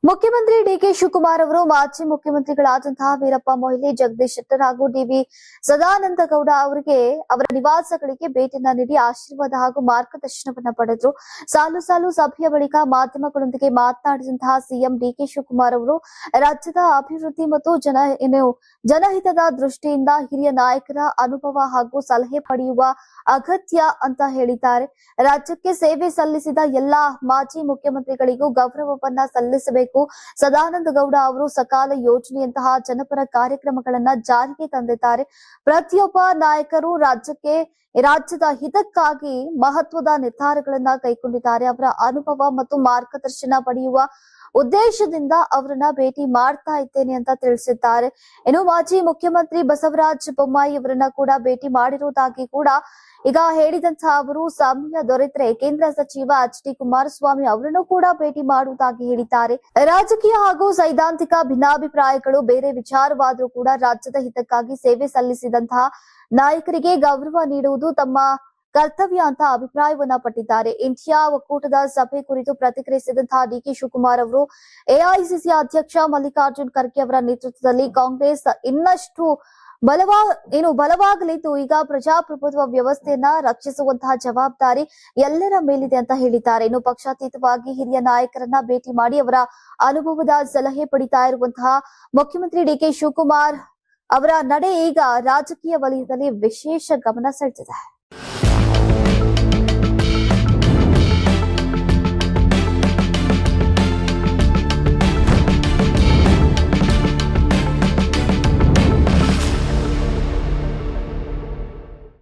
ಮುಖ್ಯಮಂತ್ರಿ ಡಿಕೆ ಶಿವಕುಮಾರ್ ಅವರು ಮಾಜಿ ಮುಖ್ಯಮಂತ್ರಿಗಳಾದಂತಹ ವೀರಪ್ಪ ಮೊಯ್ಲಿ, ಜಗದೀಶ್ ಶೆಟ್ಟರ್ ಹಾಗೂ ಡಿವಿ ಸದಾನಂದ ಗೌಡ ಅವರಿಗೆ ಅವರ ನಿವಾಸಗಳಿಗೆ ಭೇಟಿಯನ್ನ ನೀಡಿ ಆಶೀರ್ವಾದ ಹಾಗೂ ಮಾರ್ಗದರ್ಶನವನ್ನ ಪಡೆದರು. ಸಾಲು ಸಾಲು ಸಭೆಯ ಬಳಿಕ ಮಾಧ್ಯಮಗಳೊಂದಿಗೆ ಮಾತನಾಡಿದಂತಹ ಸಿಎಂ ಡಿಕೆ ಶಿವಕುಮಾರ್ ಅವರು ರಾಜ್ಯದ ಅಭಿವೃದ್ಧಿ ಮತ್ತು ಜನಹಿತದ ದೃಷ್ಟಿಯಿಂದ ಹಿರಿಯ ನಾಯಕರ ಅನುಭವ ಹಾಗೂ ಸಲಹೆ ಪಡೆಯುವ ಅಗತ್ಯ ಅಂತ ಹೇಳಿದ್ದಾರೆ. ರಾಜ್ಯಕ್ಕೆ ಸೇವೆ ಸಲ್ಲಿಸಿದ ಎಲ್ಲಾ ಮಾಜಿ ಮುಖ್ಯಮಂತ್ರಿಗಳಿಗೂ ಗೌರವವನ್ನ ಸಲ್ಲಿಸಬೇಕು. ಸದಾನಂದ ಗೌಡ ಅವರು ಸಕಾಲ ಯೋಜನೆಯಂತಹ ಜನಪರ ಕಾರ್ಯಕ್ರಮಗಳನ್ನ ಜಾರಿಗೆ ತಂದಿದ್ದಾರೆ. ಪ್ರತಿಯೊಬ್ಬ ನಾಯಕರು ರಾಜ್ಯದ ಹಿತಕ್ಕಾಗಿ ಮಹತ್ವದ ನಿರ್ಧಾರಗಳನ್ನ ಕೈಗೊಂಡಿದ್ದಾರೆ. ಅವರ ಅನುಭವ ಮತ್ತು ಮಾರ್ಗದರ್ಶನ ಪಡೆಯುವ ಉದ್ದೇಶದಿಂದ ಅವರನ್ನ ಭೇಟಿ ಮಾಡ್ತಾ ಇದ್ದೇನೆ ಅಂತ ತಿಳಿಸಿದ್ದಾರೆ. ಇನ್ನು ಮಾಜಿ ಮುಖ್ಯಮಂತ್ರಿ ಬಸವರಾಜ ಬೊಮ್ಮಾಯಿ ಅವರನ್ನ ಕೂಡ ಭೇಟಿ ಮಾಡಿರುವುದಾಗಿ ಕೂಡ ಈಗ ಹೇಳಿದಂತಹ ಅವರು ಸಮಯ ದೊರೆತರೆ ಕೇಂದ್ರ ಸಚಿವ ಎಚ್.ಡಿ. ಕುಮಾರಸ್ವಾಮಿ ಅವರನ್ನು ಕೂಡ ಭೇಟಿ ಮಾಡುವುದಾಗಿ ಹೇಳಿದ್ದಾರೆ. ರಾಜಕೀಯ ಹಾಗೂ ಸೈದ್ಧಾಂತಿಕ ಭಿನ್ನಾಭಿಪ್ರಾಯಗಳು ಬೇರೆ ವಿಚಾರವಾದರೂ ಕೂಡ ರಾಜ್ಯದ ಹಿತಕ್ಕಾಗಿ ಸೇವೆ ಸಲ್ಲಿಸಿದಂತಹ ನಾಯಕರಿಗೆ ಗೌರವ ನೀಡುವುದು ತಮ್ಮ ಕರ್ತವ್ಯ ಅಂತ ಅಭಿಪ್ರಾಯವನ್ನ ಪಟ್ಟಿದ್ದಾರೆ. ಇಂಡಿಯಾ ಒಕ್ಕೂಟದ ಸಭೆ ಕುರಿತು ಪ್ರತಿಕ್ರಿಯಿಸಿದಂತಹ ಡಿಕೆ ಶಿವಕುಮಾರ್ ಅವರು ಎಐಸಿಸಿ ಅಧ್ಯಕ್ಷ ಮಲ್ಲಿಕಾರ್ಜುನ್ ಖರ್ಗೆ ಅವರ ನೇತೃತ್ವದಲ್ಲಿ ಕಾಂಗ್ರೆಸ್ ಇನ್ನಷ್ಟು ಬಲವಾಗಲಿದ್ದು ಈಗ ಪ್ರಜಾಪ್ರಭುತ್ವ ವ್ಯವಸ್ಥೆಯನ್ನ ರಕ್ಷಿಸುವಂತಹ ಜವಾಬ್ದಾರಿ ಎಲ್ಲರ ಮೇಲಿದೆ ಅಂತ ಹೇಳಿದ್ದಾರೆ. ಇನ್ನು ಪಕ್ಷಾತೀತವಾಗಿ ಹಿರಿಯ ನಾಯಕರನ್ನ ಭೇಟಿ ಮಾಡಿ ಅವರ ಅನುಭವದ ಸಲಹೆ ಪಡಿತಾ ಇರುವಂತಹ ಮುಖ್ಯಮಂತ್ರಿ ಡಿಕೆ ಶಿವಕುಮಾರ್ ಅವರ ನಡೆ ಈಗ ರಾಜಕೀಯ ವಲಯದಲ್ಲಿ ವಿಶೇಷ ಗಮನ ಸೆಳೆದಿದೆ.